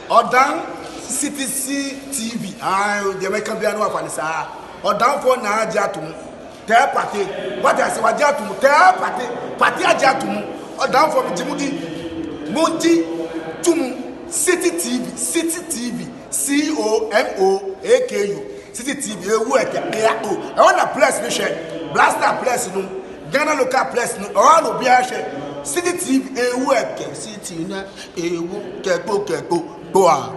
Odan CTC TV. The American piano of Anissa. Odan for na Jatum. Tell party. What I say, what Jatum? Tell party Jatum. Odan for Jimudi. Monty Tum. City TV. COMOAKU. City TV. I want a place, Blaster place, no. Ghana local place, no. All of Biache. City TV. City na. Keko. Boa.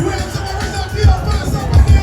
Where's the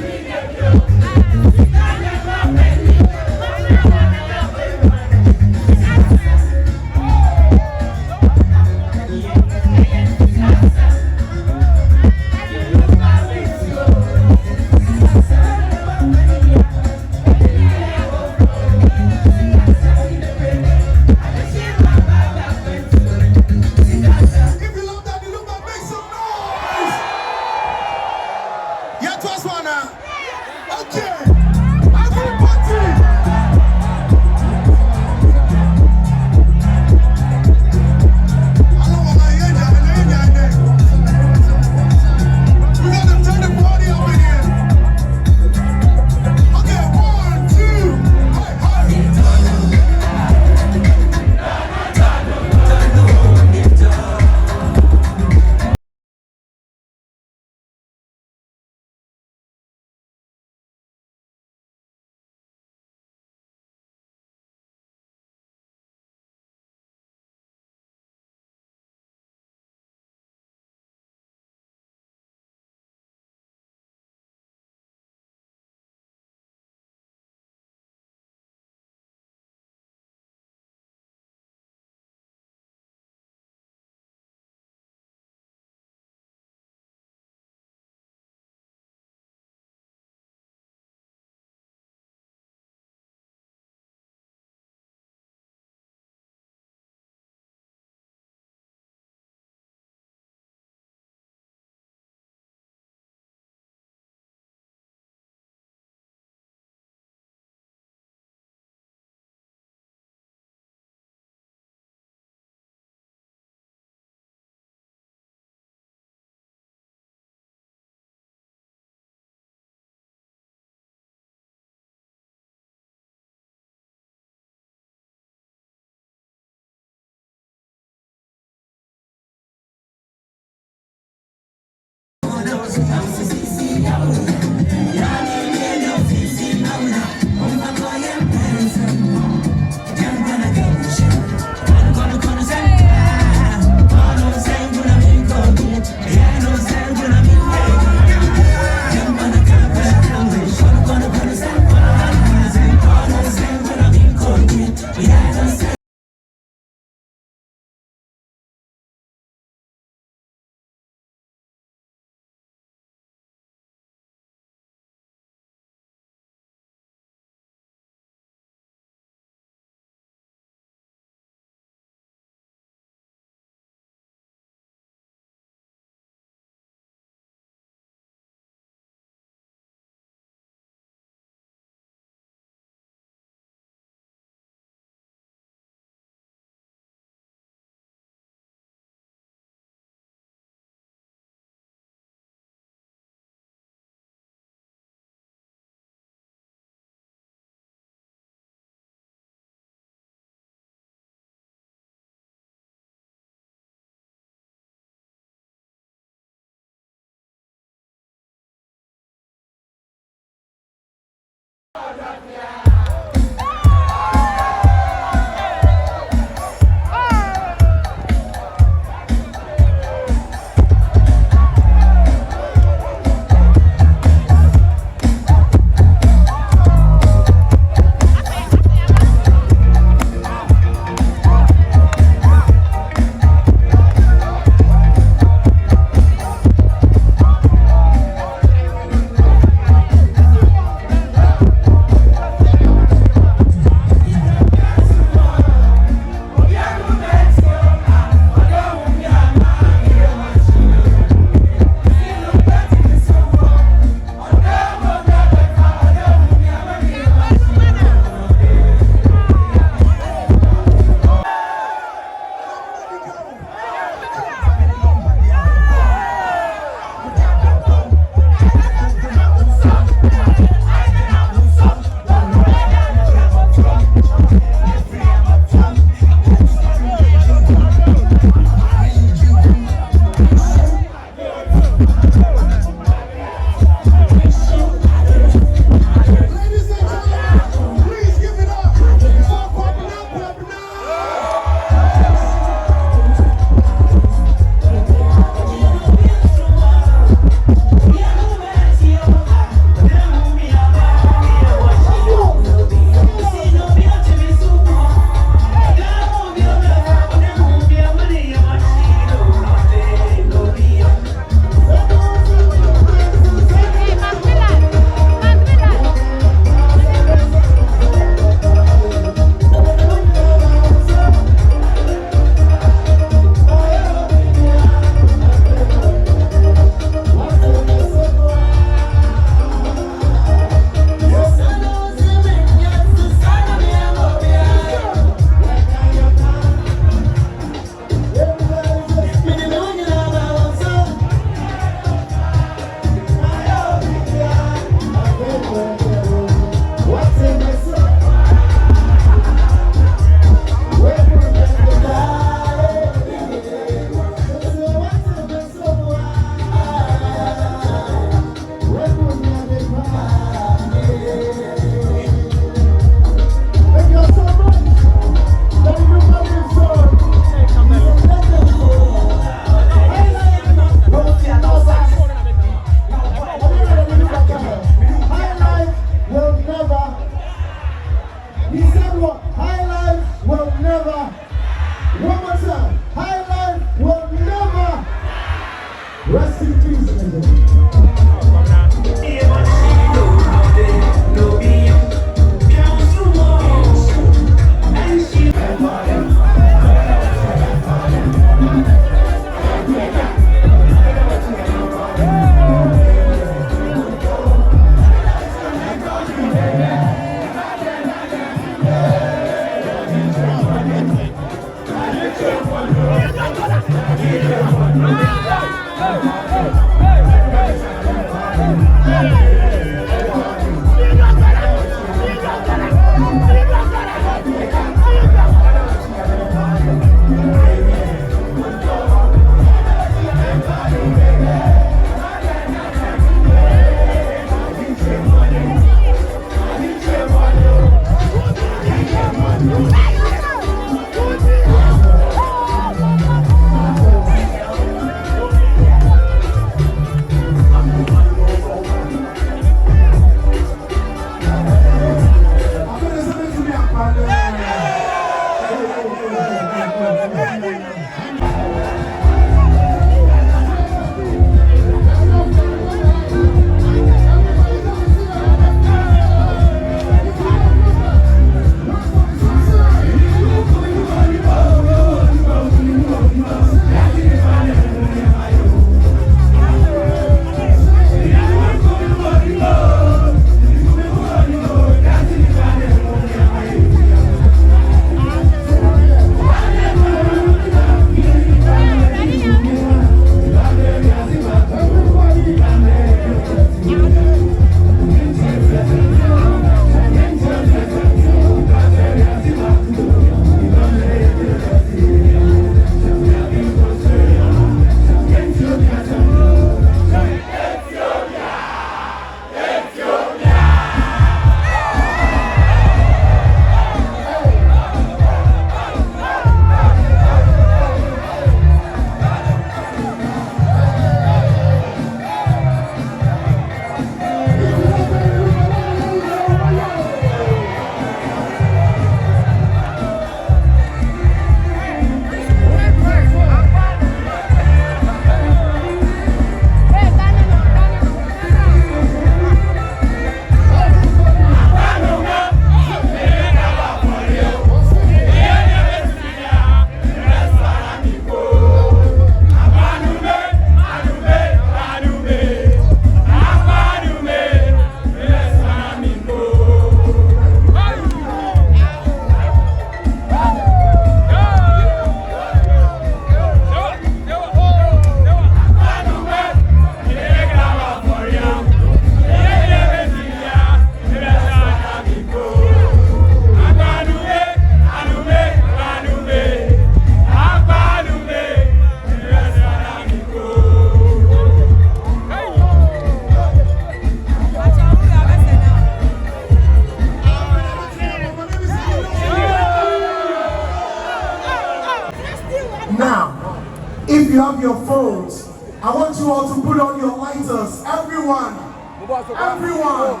If you have your phones, I want you all to put on your lighters. Everyone. Everyone.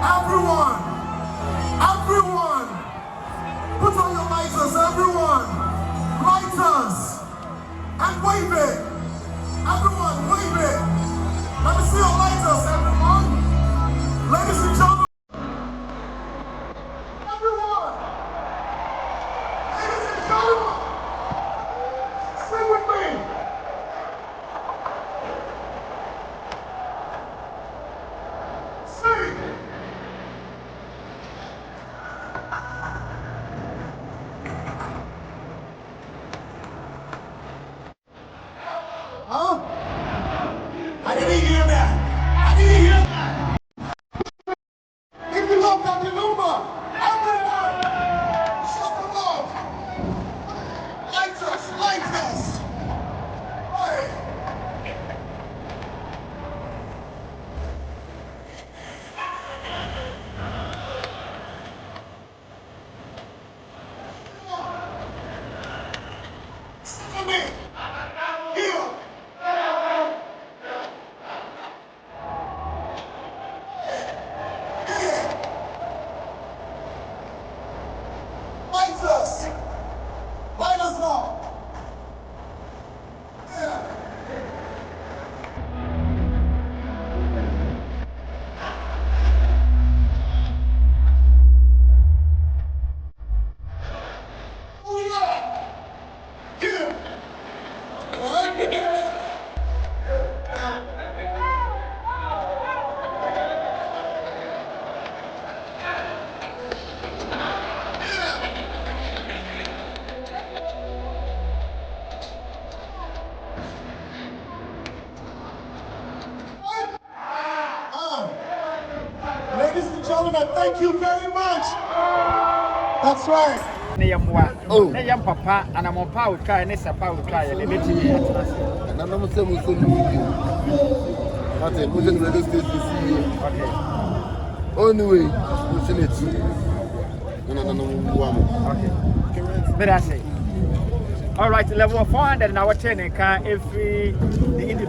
Everyone. Everyone. Put on your lighters, everyone. Lighters. And wave it. Everyone, wave it. Let me see your lighters, everyone. Ladies and gentlemen. Everyone. Ladies and gentlemen. Sing with me. Sing. Huh? I didn't hear that. I didn't hear that. If you love Dr. Lumba, everyone, show the love. Lighters, lighters. Hey. Sing with me. Here. Lighters. Lighters now. Yeah. Oh yeah. Here. gentlemen, thank you very much. That's right. Oh, I am Papa, and I'm a power try, and it's a power try, and a little bit. And I'm not saying okay, moving radio station. Okay. Anyway, pushing it. No. Okay. But I say. All right, level 400 and our 10 car every the